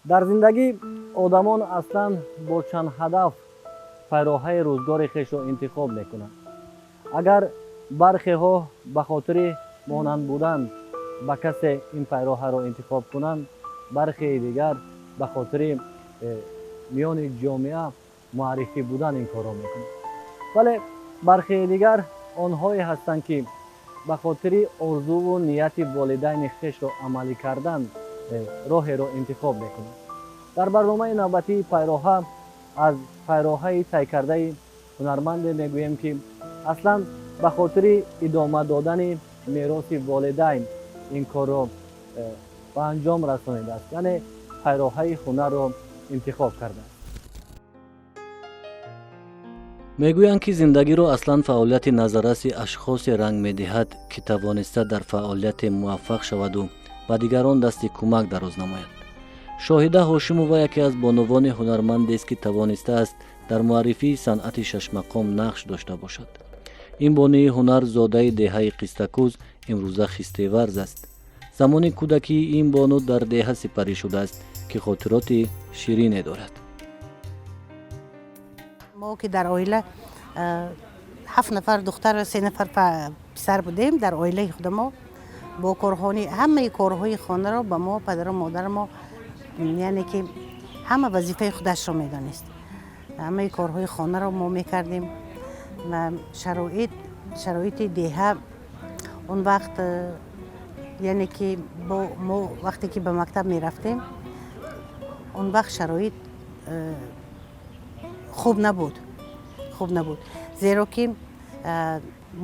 дар зиндагӣ одамон аслан бо чанд ҳадаф пайроҳаи рӯзгори хешро интихоб мекунанд. агар бархеҳо ба хотири монанд будан ба касе ин пайроҳаро интихоб кунанд, бархеи дигар ба хотири миёни ҷомеа муаррифӣ будан ин корро мекунанд. вале бархеи дигар онҳое ҳастанд, ки ба хотири орзуву нияти волидайни хешро амалӣ кардан роҳеро интихоб мекунанд. дар барномаи навбатии пайроҳа аз пайроҳаи тайкардаи ҳунарманде мегӯем, ки аслан ба хотири идома додани мероси волидайн ин корро ба анҷом расонидааст, яъне пайроҳаи ҳунарро интихоб кардааст. мегӯянд, ки зиндагиро аслан фаъолияти назарраси ашхосе ранг медиҳад, ки тавониста дар фаъолияте муваффақ шаваду ба дигарон дасти кӯмак дароз намояд. шоҳида ҳошимова яке аз бонувони ҳунармандест, ки тавонистааст дар муаррифии санъати шашмақом нақш дошта бошад. ин бонии ҳунар зодаи деҳаи қистакӯз имрӯза хистеварз аст. замони кӯдакии ин бону дар деҳа сипарӣ шудааст, ки хотироти ширине дорад. мо ки дар оила 7 нафар духтар ва 3 нафар писар будем дар оилаи худамо. бо ҳамаи корҳои хонаро ба мо падару модармо, яъне ки ҳама вазифаи худашро медонист. ҳамаи корҳои хонаро мо мекардем ва шароити деҳа он вақт, яъне ки мо вақте ки ба мактаб мерафтем, он вақт шароит хуб набуд. зеро ки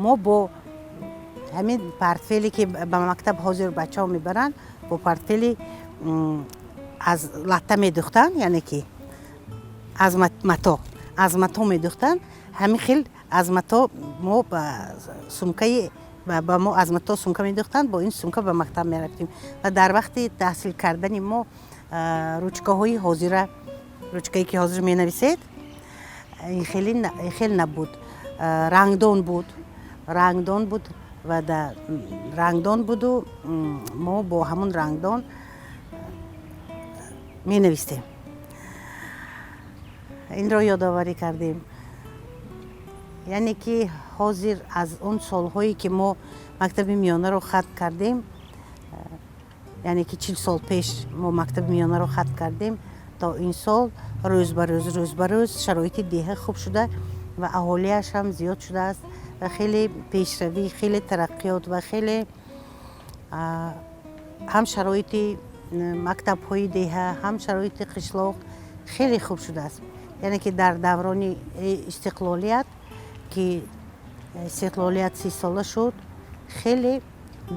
мо бо ҳамин портфели ки ба мактаб ҳозир бачаҳо мебаранд, бо портфели аз латта медӯхтанд, яъне ки аз мато медӯхтанд. ҳамин хел аз мато мо ба сумкаи ба мо аз мато сумка медӯхтанд, бо ин сумка ба мактаб мерафтем. ва дар вақти таҳсил кардани мо ручкаҳои ҳозира, ручкае ки ҳозир менависед, хел набуд. рангдон буд ва рангдон буду мо бо ҳамон рангдон менавистем. инро ёдоварӣ кардем. яъне ки ҳозир аз он солҳое ки мо мактаби миёнаро хатм кардем, яъне ки 40 сол пеш мо мактаби миёнаро хатм кардем, то ин сол рӯз ба рӯз шароити деҳа хуб шуда ва аҳолияш ҳам зиёд шудааст ва хеле пешравӣ, хеле тараққиёт ва хеле ҳам шароити мактабҳои деҳа, ҳам шароити қишлоқ хеле хуб шудааст. яъне ки дар даврони истиқлолият, ки истиқлолият 30 сола шуд, хеле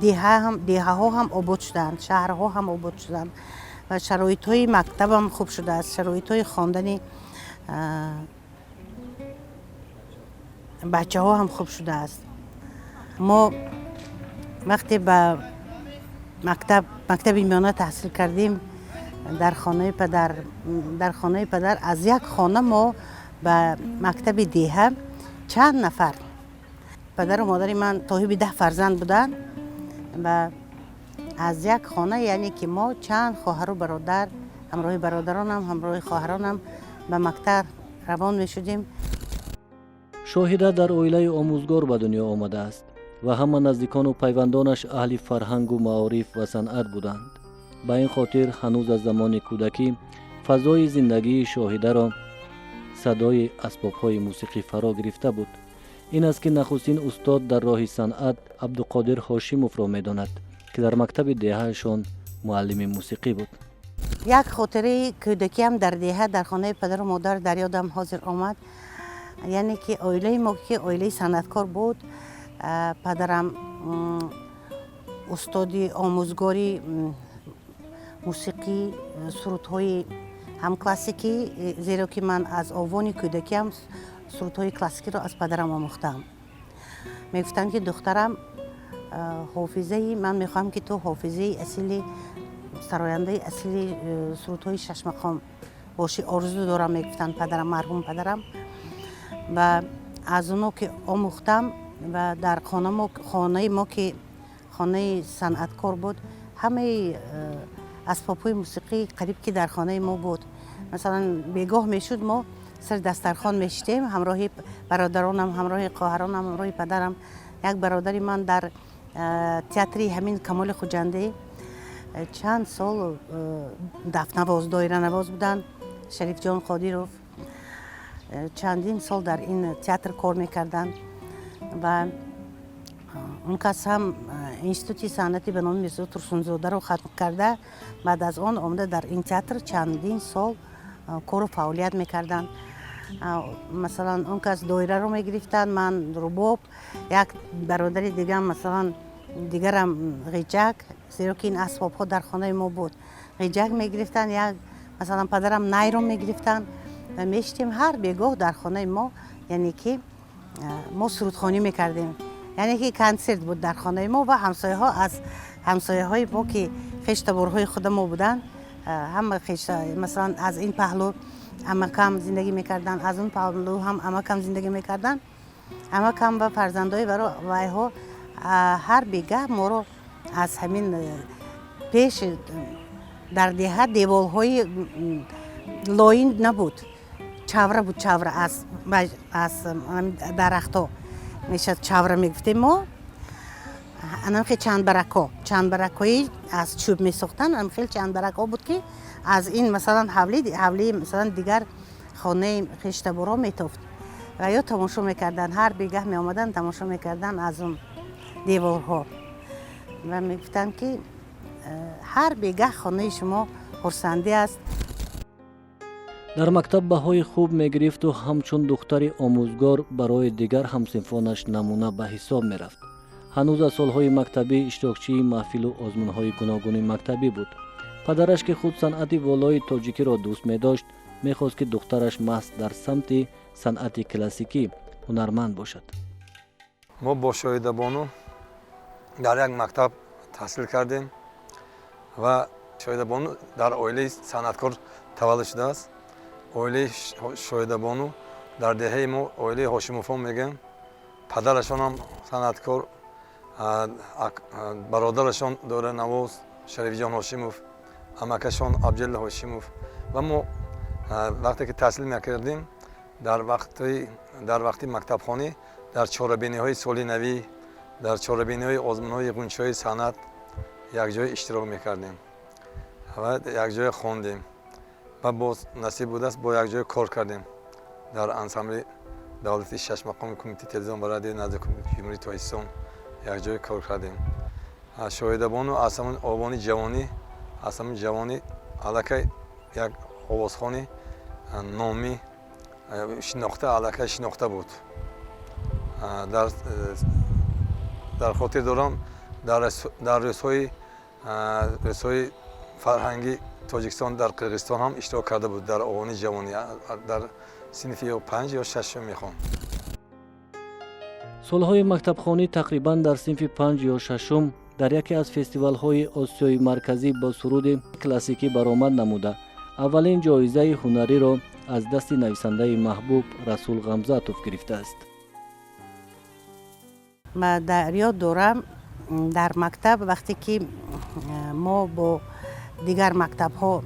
деҳаҳо ҳам обод шуданд, шаҳрҳо ҳам обод шуданд ва шароитҳои мактабам хуб шудааст, шароитҳои хондани бачаҳо ҳам хуб шудааст. мо вақте ба мактаби миёна таҳсил кардем, дар хонаи падар аз як хона мо ба мактаби деҳа чанд нафар падару модари ман соҳиби 10 фарзанд буданд ва аз як хона, яъне ки мо чанд хоҳару бародар, ҳамроҳи бародаронам, ҳамроҳи хоҳаронам ба мактаб равон мешудем. шоҳида дар оилаи омӯзгор ба дунё омадааст ва ҳама наздикону пайвандонаш аҳли фарҳангу маориф ва санъат буданд. ба ин хотир ҳанӯз аз замони кӯдакӣ фазои зиндагии шоҳидаро садои асбобҳои мусиқӣ фаро гирифта буд. ин аст ки нахустин устод дар роҳи санъат абдуқодир ҳошимовро медонад, ки дар мактаби деҳаашон муаллими мусиқӣ буд. як хотираи кӯдакиам дар деҳа, дар хонаи падару модар дар ёдам ҳозир омад. яъне ки оилаи мо ки оилаи санъаткор буд. падарам устоди омӯзгори мусиқӣ, сурудҳои ҳам классикӣ, зеро ки ман аз овони кӯдакиам сурудҳои классикиро аз падарам омӯхтам. мегуфтанд ки духтарам, ман мехоҳам ки ту ҳофизаи асили, сарояндаи асили сурудҳои шашмақом бошӣ, орзу дорам, мегуфтанд падарам, марҳум падарам. ва аз оно ки омӯхтам ва дар хонаи мо ки хонаи санъаткор буд, اسباب‌های موسیقی قریب که در خانه ما بود. مثلا بیگاه میشد ما سر دسترخوان میشتیم، همراه برادرانم، همراه خواهرانم، همراه پدرم. یک برادری من در تئاتر همین کمال خوجنده چند سال دف نواز، دایره نواز بودن. شریف جان قادیروف چندین سال در این تئاتر کار میکردن و اون کس هم اینستیتوت صنعتی به نام میرزا ترسونزاده رو ختم کرده. بعد از آن آمده در این تئاتر چندین سال کار و فعالیت میکردن. مثلا اون کس دایره رو میگرفتن، من رباب، یک برادر دیگه مثلا دیگرم غیجک، زیرا که این اسباب ها در خانه ما بود. غیجک میگرفتن، یک مثلا پدرم نی رو میگرفتن و میشتیم هر بیگاه در خانه ما. یعنی که ما سرودخوانی میکردیم، یعنی که کنسرت بود در خانه ما و همسایه ها از همسایه های ما که خشتبارهای خود ما بودن، هم خشت مثلا از این پهلو عمکم زندگی میکردن، از اون پهلو هم عمکم زندگی میکردن. عمکم و فرزندای وای ها هر بیگه ما رو از همین پیش در دهه دیوالهای لاین نبود، چوره بود، چوره از درخت ها میشه چوره میگفتیم ما. انم خیلی چند برکایی از چوب میساختن، انم خیلی چند برکا بود که از این مثلا حولی مثلا دیگر خانه خشتبارا میتافت و یا تماشا میکردن. هر بیگه می آمدن تماشا میکردن از اون دیوارها و میگفتن که هر بیگه خانه شما خرسندی است. در مکتب بهای خوب میگرفت و همچون دختری آموزگار برای دیگر همسنفانش نمونه به حساب میرفت. هنوز از سالهای مکتبی اشتراکچی محفل و آزمونهای گوناگون مکتبی بود. پدرش که خود صنعت والای تاجیکی را دوست می داشت، میخواست که دخترش محض در سمت صنعت کلاسیکی هنرمند باشد. ما با شاهد بانو در یک مکتب تحصیل کردیم و شاهد بانو در عائله صنعتکار تولد شده است. عائله شاهد بانو در دهه ما عائله هاشموفان میگن. پدرشان هم صنعتکار، برادرشان دوره نواز شریف جان هاشموف، عمکشان عبدالله هاشموف. و ما وقتی که تحصیل میکردیم در وقتی مکتب خانی در چهاربینی های سالی نوی، در چهاربینی های آزمون های غنچه های صنعت یک جای اشتراک میکردیم و یک جای خواندیم و باز نصیب بود است با یک جای کار کردیم در انسامبل دولتی 6 مقام کمیته تلویزیون و رادیو نزد جمهوری تاجیکستان یک جای کار کردیم. شاهد بانو اصلا آبانی جوانی علاقه یک آوازخوانی نامی شناخته علاقه شناخته بود. در خاطر دارم در رسوی فرهنگی تاجیکستان در قرقیزستان هم اشتراک کرده بود در آوانی جوانی در صنف 5 یا 6 میخوام. سالهای مکتب خانی تقریبا در صنف 5 یا 6 در یکی از فستیوال های آسیای مرکزی با سرود کلاسیکی برآمد نموده اولین جایزه هنری را از دست نویسنده محبوب رسول غمزاتوف گرفته است. ما در یاد دارم در مکتب وقتی که ما با دیگر مکتب ها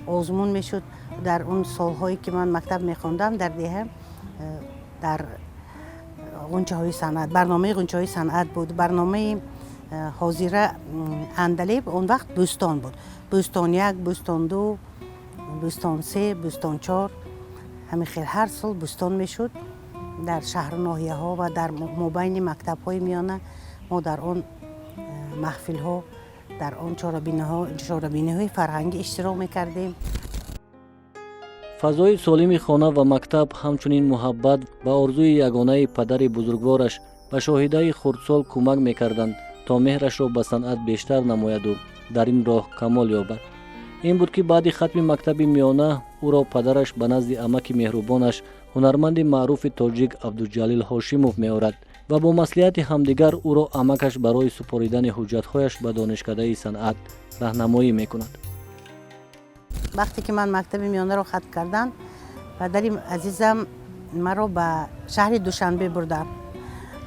آزمون میشد، در اون سالهایی که من مکتب میخوندم در دهه در غنچه های صنعت، برنامه غنچه های صنعت بود، برنامه حاضره اندلیب اون وقت بوستان بود، بوستان 1، بوستان 2، بوستان 3، بوستان 4، همین خیلی هر سال بوستان میشد در شهر ناحیه ها و در مابین مکتب های میانه. ما در آن محفل ها، در آن چهاربینی های فرهنگی اشتراک میکردیم. فضای سالم خانه و مکتب همچنین محبت و آرزوی یگانه پدر بزرگوارش به شاهده خردسال کمک میکردند تا مهرش را به صنعت بیشتر نماید و در این راه کمال یابد. این بود که بعد ختم مکتب میانه او را پدرش به نزد عمک مهربانش هنرمند معروف تاجیک عبدالجلیل هاشموف میآورد و با مصلحت همدیگر او را عمکش برای سپاریدن حجت‌هایش به دانشکده صنعت راهنمایی میکند. وقتی که من مکتب میانه را ختم کردم، پدری عزیزم مرا به شهر دوشنبه بردن.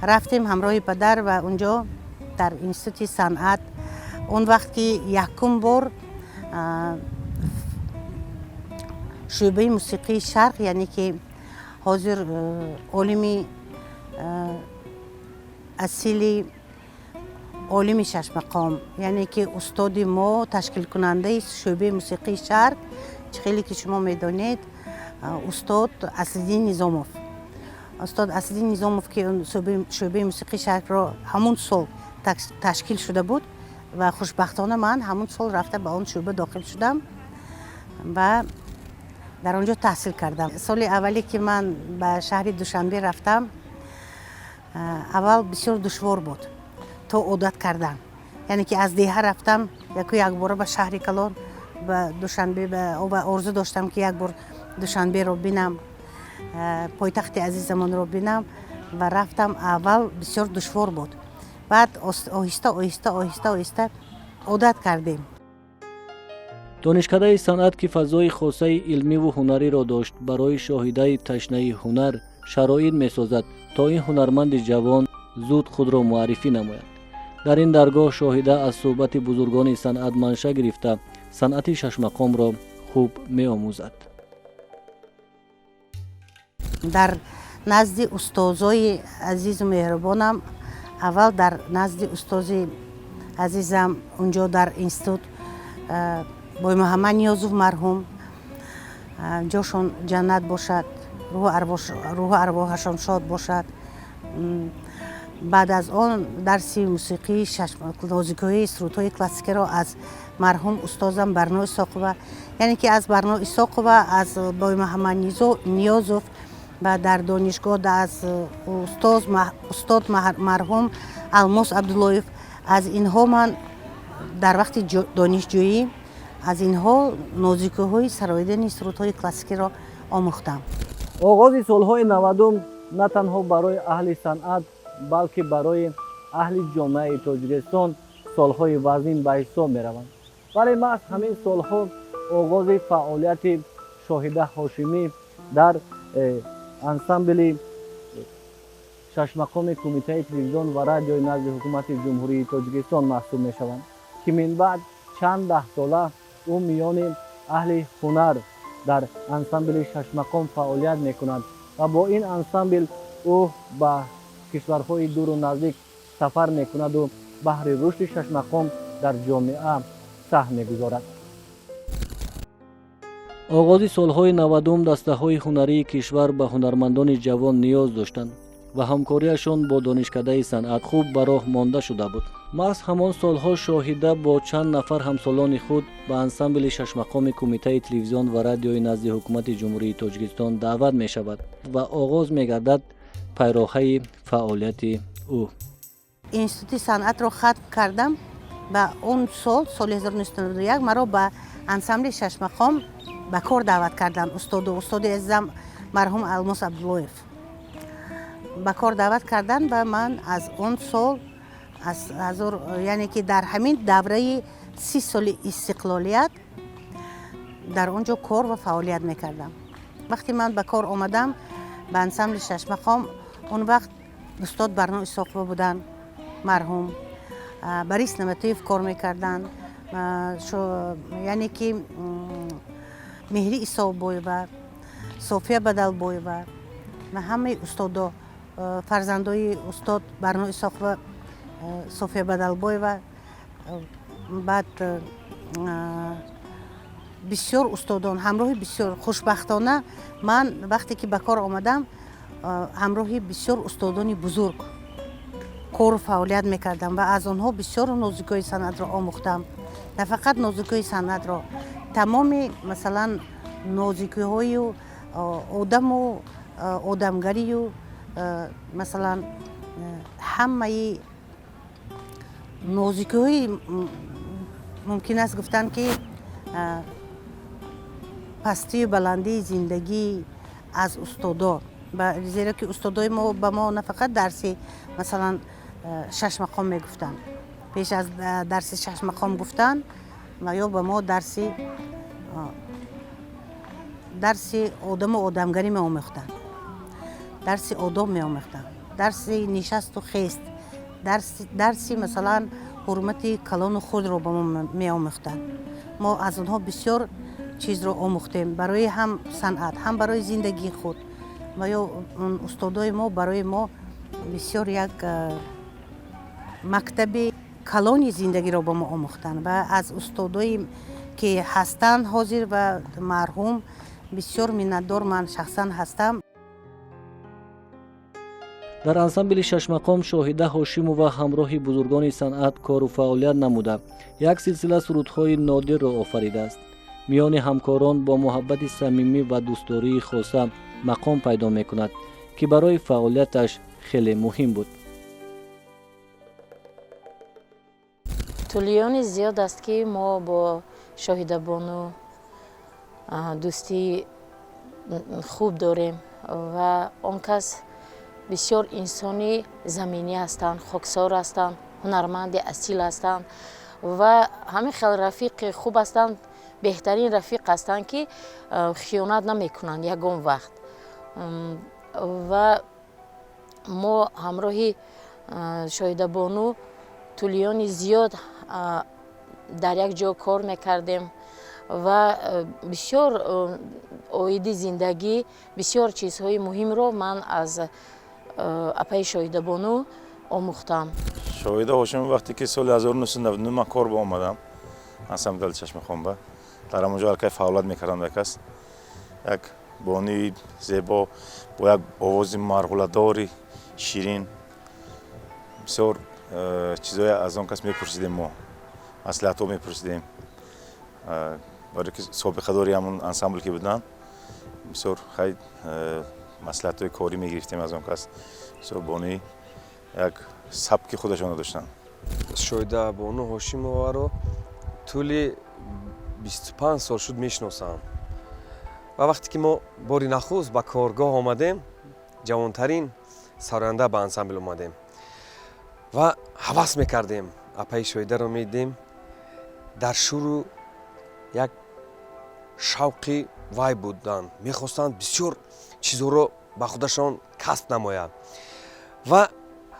رفتیم همراه پدر و اونجا در اینستیتوت صنعت اون وقت که یکم بار شعبه موسیقی شرق، یعنی که حاضر عالمی اصیلی عالم شش مقام، یعنی که استاد ما تشکیل کننده شعبه موسیقی شرق خیلی که شما میدانید استاد اسدالدین نظاموف. استاد اسدالدین نظاموف که شعبه موسیقی شرق را همون سال تشکیل شده بود و خوشبختانه من همون سال رفته به اون شعبه داخل شدم و در آنجا تحصیل کردم. سال اولی که من به شهر دوشنبه رفتم اول بسیار دشوار بود تا عادت کردن، یعنی که از دیه رفتم یک بار به شهر کلان به دوشنبه و آرزو داشتم که یک بار دوشنبه رو بینم، پایتخت عزیزمان رو بینم و رفتم. اول بسیار دشوار بود، بعد آهسته آهسته آهسته آهسته عادت کردیم. دانشکده صنعت که فضای خاصه علمی و هنری را داشت برای شاهده تشنه هنر شرایط می‌سازد تا این هنرمند جوان زود خود را معرفی نماید. در این درگاه شاهده از صحبت بزرگان صنعت منشأ گرفته صنعت شش مقام را خوب می‌آموزد. در نزد استادای عزیز و مهربانم، اول در نزد استاد عزیزم اونجا در اینستیتوت بای محمد نیازوف مرحوم، جاشون جنت باشد، روح ارواحشان شاد باشد. بعد از آن درس موسیقی نازیکایی سرودهای کلاسیک را از مرحوم استادم برنا اسحاقوه، یعنی که از برنا اسحاقوه از بای محمد نیازوف و در دانشگاه از استاد مرحوم الماس عبداللهیف، از اینها من در وقت دانشجویی از اینها نازیکی‌های سراییدن سرودهای کلاسیکی را آموختم. آغاز سالهای 90 نه تنها برای اهل صنعت بلکه برای اهل جامعه تاجیکستان سالهای وزین به حساب می‌روند. برای محض همین سالها آغاز فعالیت شاهده هاشمی در انسامبل شش مقام کمیته تلویزیون و رادیوی نزد حکومت جمهوری تاجیکستان محسوب می‌شوند که من بعد چند ده ساله او میان اهل هنر در انسامبل شش مقام فعالیت می‌کند و با این انسامبل او به کشورهای دور و نزدیک سفر می‌کند و بهر رشد شش مقام در جامعه سهم می‌گذارد. آغاز سالهای 90 دسته‌های هنری کشور به هنرمندان جوان نیاز داشتند و همکاریشان با دانشکده صنعت خوب به راه مانده شده بود. محض همان سالها شاهده با چند نفر همسالان خود به انسامبل شش مقام کمیته تلویزیون و رادیوی نزد حکومت جمهوری تاجیکستان دعوت می شود و آغاز می گردد پیراهه فعالیت او. اینستیتوت صنعت را ختم کردم و اون سال 1991 مرا به انسامبل شش مقام به کار دعوت کردن. استاد عزیزم مرحوم الماس عبداللهیف به کار دعوت کردن و من از اون سال یعنی که در همین دوره 30 سال استقلالیت در اونجا کار و فعالیت میکردم. وقتی من به کار آمدم به انسامبل شش مقام، اون وقت استاد برنا اسحاقوه بودن مرحوم، بریس نمتیف کار میکردن، یعنی که مهری اسحاق‌بویه، صوفیا بدلبویه و همه استادا فرزندای استاد برنا اسحاقوه، صوفیا بدلبویه، بعد بسیار استادان همراه بسیار خوشبختانه من وقتی که به کار آمدم همراه بسیار استادان بزرگ کار و فعالیت میکردم و از آنها بسیار نازیکای صنعت را آموختم. نه فقط نازیکای صنعت را، تمام مثلا نازیکی های و آدم و آدمگری و مثلا همه نازیکی های ممکن است گفتن که پستی و بلندی زندگی از استادا، زیرا که استادای ما به ما نه فقط درسی مثلا شش مقام میگفتن، پیش از درس شش مقام گفتن و یا به ما درسی آدم و آدمگری می آموختن، درس آداب می آموختن، درس نشست و خیست، درسی مثلا حرمت کلان خود رو به ما می آموختن ما از اونها بسیار چیز رو آموختیم برای هم صنعت هم برای زندگی خود و یا استادای ما برای ما بسیار یک مکتب کلانی زندگی رو با ما آموختن و از استادایی که هستند حاضر و مرحوم بسیار منتدار من شخصا هستم. در انسامبل ششمقام شاهده هاشیمова همراه بزرگان صنعت کار و فعالیت نموده یک سلسله سرودهای نادر را آفریده است. میان همکاران با محبت صمیمی و دوستداری خاصه مقام پیدا میکند که برای فعالیتش خیلی مهم بود. طولیان زیاد است که ما با شاهده بانو دوستی خوب داریم و آن کس بسیار انسانی زمینی هستند، خاکسار هستند، هنرمند اصیل هستند و همه خیلی رفیق خوب هستند، بهترین رفیق هستند که خیانت نمیکنند یگان وقت و ما همراهی شاهده بانو طولیان زیاد در یک جا کار میکردیم و بسیار اویدی زندگی بسیار چیزهای مهم رو من از اپای شاهده بانو آموختم. شاهده هاشم وقتی که سال 1999 من کار با آمدم انسامبل چشمقام با در اونجا الکی فعالیت میکردم دکست یک بانی زیبا با یک آواز مرغوله‌داری شیرین بسیار چیزای از آن کس میپرسیدیم ما مصلحت ها میپرسیدیم برای که سابقه داری همون انسامبل که بودن بسیار خیلی مصلحت های کاری میگرفتیم از آن کس بسیار بانی یک سبک خودشان داشتن. شاهده بانو هاشیمова رو طول 25 سال شد میشناسم و وقتی که ما باری نخست به کارگاه آمدیم جوانترین سرآینده به انسامبل آمدیم و حواس میکردیم اپای شاهده رو میدیم در شروع یک شوقی وای بودن میخواستند بسیار چیزها رو به خودشان کسب نماید و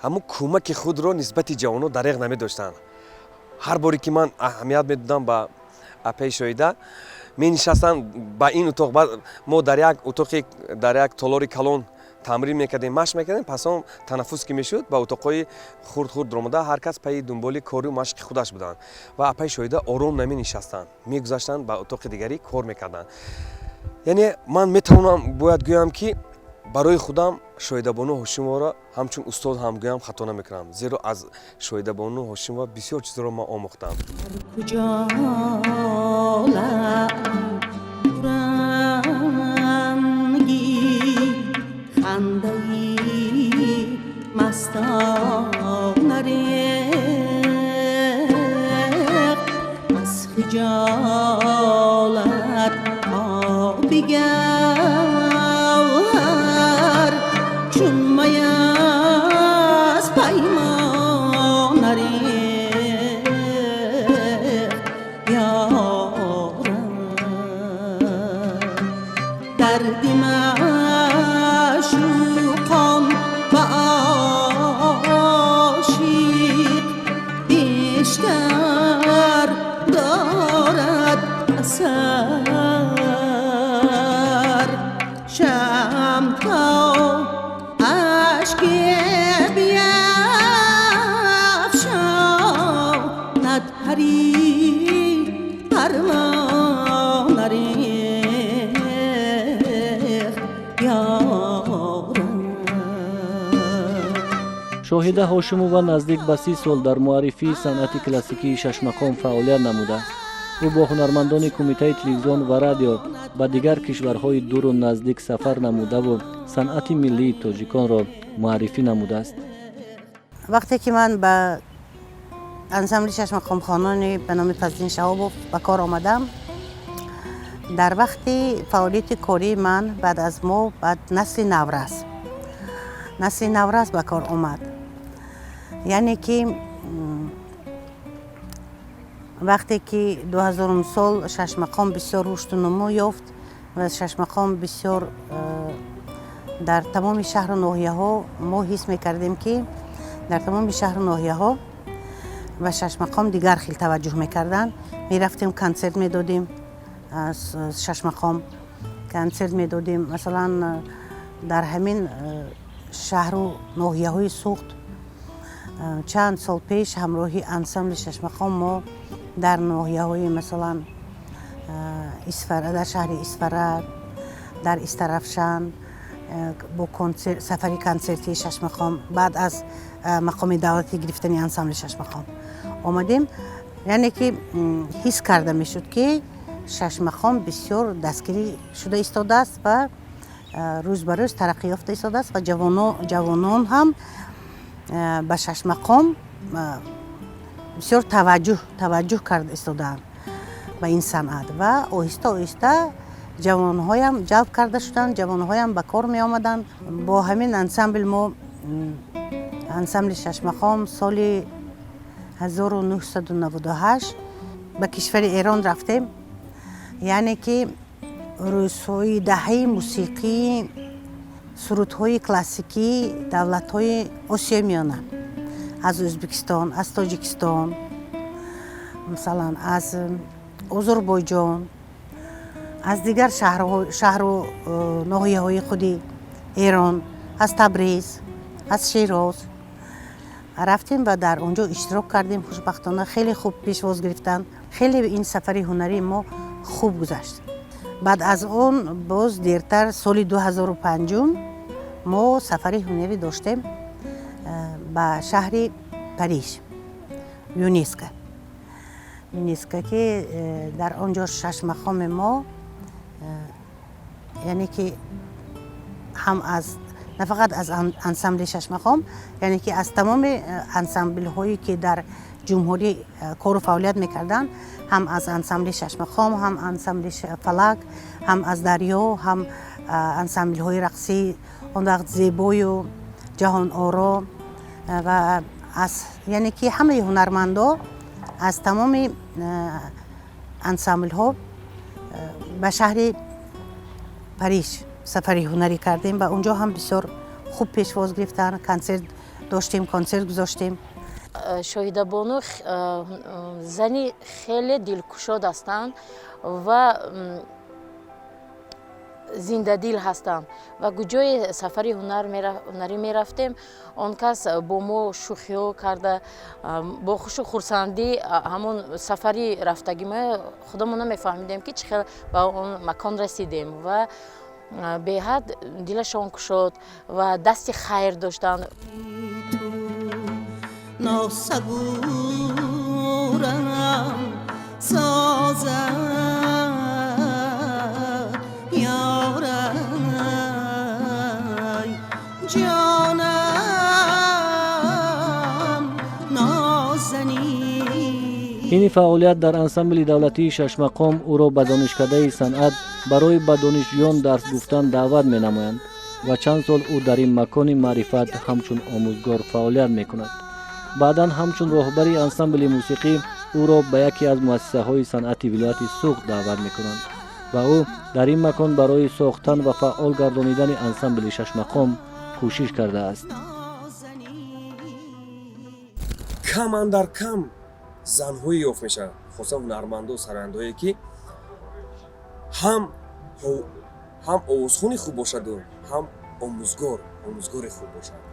همون کمک خود رو نسبت جوانان دریغ نمی داشتن. هر باری که من اهمیت میدادم به اپای شاهده می نشستن با این اتاق ما در یک اتاق در یک تالار کلان تمرین میکردیم مشق میکردیم پس هم تنفس که میشد با اتاقای خرد درآمده هر کس پای دنبال کاری و مشق خودش بودن و اپای شاهده آرام نمی نشستن میگذاشتن با اتاق دیگری کار میکردن. یعنی من میتونم باید گویم که برای خودم شاهده بانو هاشیمова را همچون استاد هم گویم خطا نمیکنم زیرا از شاهده بانو هاشیمova بسیار چیزا را ما آموختم. کجا خنده‌ای مستانه ریخت از خجالت آبی گوهر چون می از پیمانه ریخت یارم دردی معشوقان و عاشق بیشتر دارد اثر شم تا اشکی بیفشاند حریف پروانه ریخت یارم. شاهده هاشیمova نزدیک به 30 سال در معرفی صنعت کلاسیکی ششمقام فعالیت نموده است. او با هنرمندان کمیته تلویزیون و رادیو به دیگر کشورهای دور و نزدیک سفر نموده و صنعت ملی تاجیکان را معرفی نموده است. وقتی که من به انسامبل ششمقام خانان به نام فضلین شهابوف به کار آمدم در وقتی فعالیت کاری من بعد از ما بعد نسل نورز به کار آمد. یعنی که وقتی که 2000 سال ششمقام بسیار رشد و نمو یافت و ششمقام بسیار در تمام شهر و ناحیه ها ما حس میکردیم که در تمام شهر و ناحیه ها و شش مقام دیگر خیلی توجه میکردن. میرفتیم کنسرت میدادیم، از شش مقام کنسرت میدادیم. مثلا در همین شهر و ناحیه های سوخت چند سال پیش همراهی انسمبل شش مقام ما در ناحیه های مثلا در شهر اسفرد، در استرفشان با سفری کنسرتی شش مقام بعد از مقام دولتی گرفتنی انسمبل شش مقام آمدیم. یعنی که حس کرده میشد که شش مقام بسیار دستگیری شده ایستاده است و روز به روز ترقی یافته ایستاده است و جوانان هم به شش مقام بسیار توجه کرده ایستادند به این صنعت و آهسته آهسته جوانهایم جلب کرده شدند، جوانهایم به کار می آمدند. با همین انسمبل ما انسمبل شش مقام سال 1998 به کشور ایران رفتیم. یعنی که روزهای دهه موسیقی سرودهای کلاسیکی دولت‌های آسیا میانه، از ازبکستان، از تاجیکستان، مثلا از آذربایجان، از دیگر شهر و ناحیه‌های خود ایران، از تبریز، از شیراز رفتیم و در اونجا اشتراک کردیم. خوشبختانه خیلی خوب پیشواز گرفتن. خیلی این سفر هنری ما خوب گذشت. بعد از اون باز دیرتر سال 2005 ما سفر هنری داشتیم به شهر پاریس، یونسکو که در آنجا شش مقام ما یعنی که هم از نه فقط از انسمبل شش مقام، یعنی که از تمام انسمبل هایی که در جمهوری کار و فعالیت میکردن، هم از انسمبل شش مقام، هم انسمبل فلک، هم از دریا، هم انسمبل های رقصی اون وقت زیبای و جهان آرا و از یعنی که همه هنرمندا از تمام انسمبل ها به شهر پاریس سفری هنری کردیم و اونجا هم بسیار خوب پیشواز گرفتن. کنسرت داشتیم، کنسرت گذاشتیم. شاهیده بانو زنی خیلی دلکشاد هستند و زنده دل هستند و کجای سفری هنری می رفتیم آن کس با ما شوخی کرده، با خوش و خورسندی همون سفری رفتگی ما خودمون نمیفهمیدیم که چه به اون مکان رسیدیم و به حد دلشان کشاد و دست خیر داشتن. ناسگورم سازد یارم جانم نازنی. این فعالیت در انسمبل دولتی شش مقام او را به دانشکده صنعت برای به دانشجویان درس گفتن دعوت می نمایند و چند سال او در این مکان معرفت همچون آموزگار فعالیت می کند. بعداً همچون راهبری انسمبل موسیقی او را به یکی از مؤسسه های صنعتی ولایت سوخت دعوت می کنند و او در این مکان برای ساختن و فعال گردانیدن انسمبل شش مقام کوشش کرده است. کم اندر کم زن‌هایی یافت میشن، خصوصا هنرمندا و سرندهایی که هم آوازخوانی خوب باشد و هم آموزگار خوب باشد.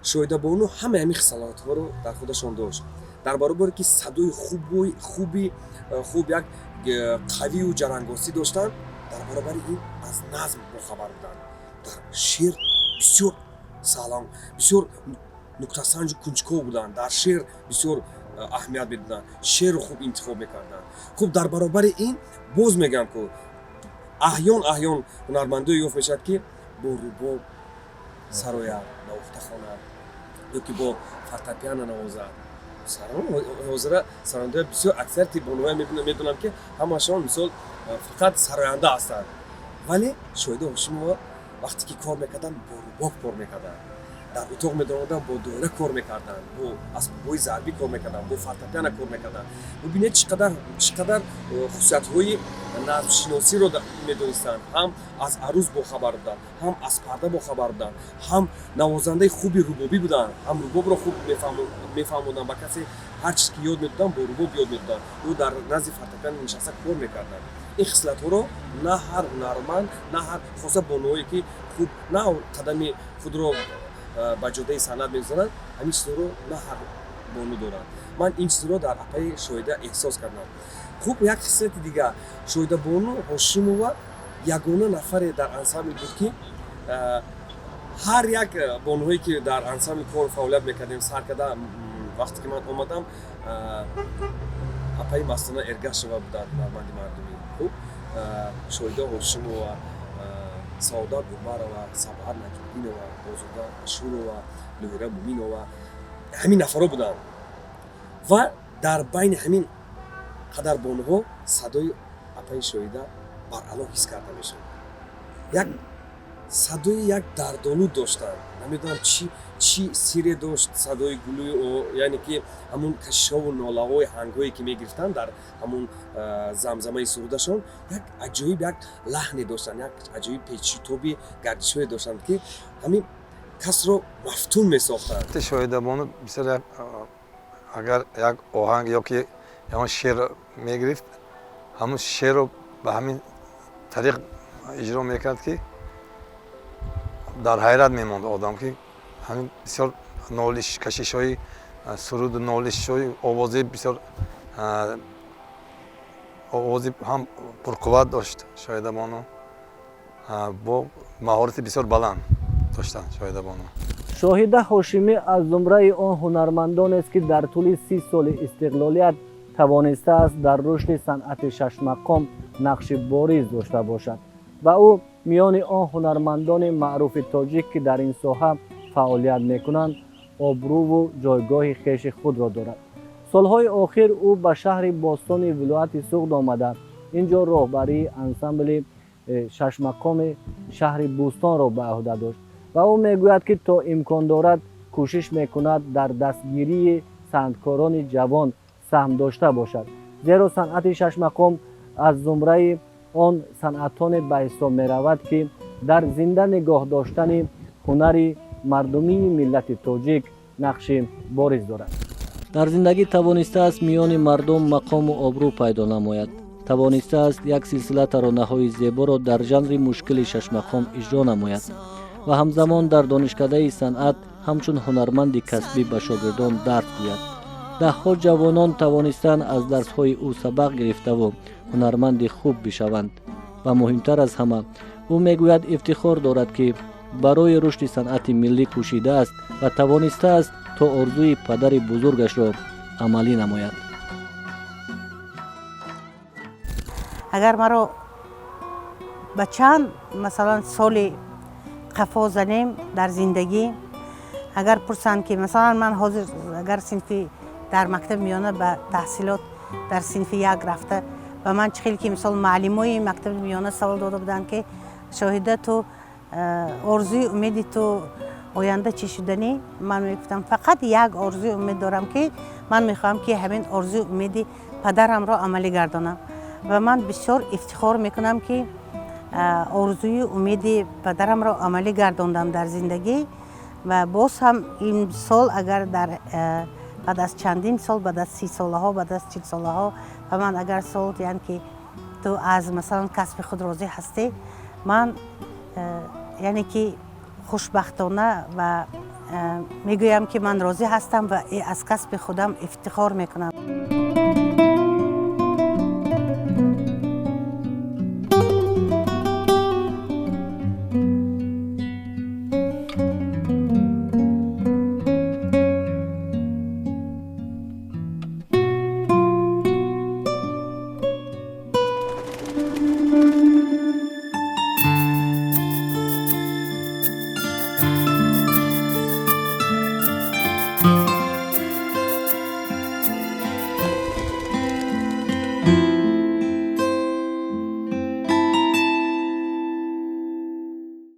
شاهیده بانو همه همین خصلت‌ها رو در خودشون داشت. در برابر که صدای خوب یک قوی و جرنگاسی داشتن، در برابر این از نظم باخبر بودن. در شعر بسیار سالان، بسیار نکته سنج و کنجکاو بودن. در شعر بسیار اهمیت میدادن، شعر خوب انتخاب میکردن. خب در برابر این باز میگم که احیان هنرمندایی یافت میشد که با رباب سراید نواخته خواند یا که با فورتپیانو نوازد. سرانده بسیار اکثر بانوها میدونم که همشان مثال فقط سراینده هستند، ولی شاهیده هاشمova وقتی که کار میکردن با رباب کار میکردن، در اتاق میدوندن با دایره کار میکردن، با اسباب‌های ضربی کار میکردن، با فورتپیانو کار میکردن. ببینید چقدر خصوصیت‌های نظم شناسی رو میدونستن. هم از عروض با خبر بودن، هم از پرده با خبر بودن، هم نوازنده خوبی ربابی بودن، هم رباب رو خوب میفهموندن. با کسی ҳар чиз ки ёд медодам бо рубоб ёд медодам. Ӯ дар назди фортепиано нишаста кор мекарданд. ин хислатҳоро на ҳар ҳунарманд, на ҳар хоса бонуҳое ки хуб на қадами худро ба ҷодаи санъат мезананд, ҳамин чизҳоро на ҳар бону доранд. ман ин чизро дар апаи Шоҳида эҳсос кардам. хуб як хислати дигар, Шоҳидабону Ҳошимова ягона нафаре дар ансамбл буд ки ҳар як бонуҳое ки дар ансамбл кор фаъолият мекардем сар карда, вақте ки ман омадам апаи Мастона Эргашева буданд ҳунарманди мардумӣ. хуб Шоҳида Ҳошимова, Саодат Гулбарова, Сабҳат Наҷмуддинова, Озода Ашурова, Лӯҳира Муминова, ҳамин нафарҳо буданд. ва дар байни ҳамин қадар бонуҳо садои апаи Шоҳида баръало ҳис карда мешавад. як садои як дардолуд доштанд. намедонам чӣ сирре дошт садои гулӯи яъне ки ҳамун кашишҳову нолаҳои ҳангҳое ки мегирифтанд дар ҳамун замзамаи сурудашон, як аҷоиб як лаҳне доштанд, як аҷоиб печитоби гардишҳое доштанд ки ҳамин касро мафтун месохтанд. Шоҳидабону бисёр агар як оҳанг ё ки ягон шеър мегирифт, ҳамун шеърро ба ҳамин тариқ иҷро мекард ки дар ҳайрат мемонд одам ки ҳамин бисёр нолиш кашишҳои суруду нолишҳои овози бисёр овози ҳам пурқувват дошт. Шоҳидабону бо маҳорати бисёр баланд доштанд. Шоҳидабону Шоҳида Ҳошимӣ аз зумраи он ҳунармандонест ки дар тӯли 30 соли истиқлолият тавонистааст дар рушди санъати шашмақом нақши бориз дошта бошад ва ӯ миёни он ҳунармандони маъруфи тоҷик ки дар ин соҳа фаъолият мекунанд обрӯву ҷойгоҳи хеши худро дорад. солҳои охир ӯ ба шаҳри Бостони вилояти Суғд омада ин ҷо роҳбарии ансамбли шашмақоми шаҳри Бӯстонро ба ӯҳда дошт ва ӯ мегӯяд ки то имкон дорад кӯшиш мекунад дар дастгирии санъаткорони ҷавон саҳм дошта бошад, зеро санъати шашмақом аз зумраи он санъатоне ба ҳисоб меравад ки дар зинда нигоҳ доштани ҳунари мардумии миллати тоҷик нақши бориз дорад. дар зиндагӣ тавонистааст миёни мардум мақому обрӯ пайдо намояд. тавонистааст як силсила таронаҳои зеборо дар жанри мушкили шашмақом иҷро намояд ва ҳамзамон дар донишкадаи санъат ҳамчун ҳунарманди касбӣ ба шогирдон дарс гӯяд. даҳҳо ҷавонон тавонистанд аз дарсҳои ӯ сабақ гирифтаву ҳунарманди хуб бишаванд ва муҳимтар аз ҳама ӯ мегӯяд ифтихор дорад ки барои рушди санъати миллӣ кӯшидааст ва тавонистааст то орзуи падари бузургашро амалӣ намояд. агар маро ба чанд масалан соли қафо занем дар зиндагӣ, агар пурсанд ки масалан ман ҳозир агар синфи дар мактаби миёна ба таҳсилот дар синфи як рафта ба ман чӣ хел ки мисол муаллимои мактаби миёна савол дода буданд ки Шоҳида ту орзуи умеди ту оянда чӣ шуданӣ? ман мегуфтам фақат як орзуи умед дорам ки ман мехоҳам ки ҳамин орзуи умеди падарамро амалӣ гардонам ва ман бисёр ифтихор мекунам ки орзуи умеди падарамро амалӣ гардондам дар зиндагӣ ва боз ҳам ин сол агар дар баъд аз чандин сол баъд аз 30 солаҳо баъд аз 40 солаҳо ва ман агар сол яъне ки ту аз масалан касби худ розӣ ҳастӣ, ман яъне ки хушбахтона ва мегӯям ки ман розӣ ҳастам ва аз касби худам ифтихор мекунам.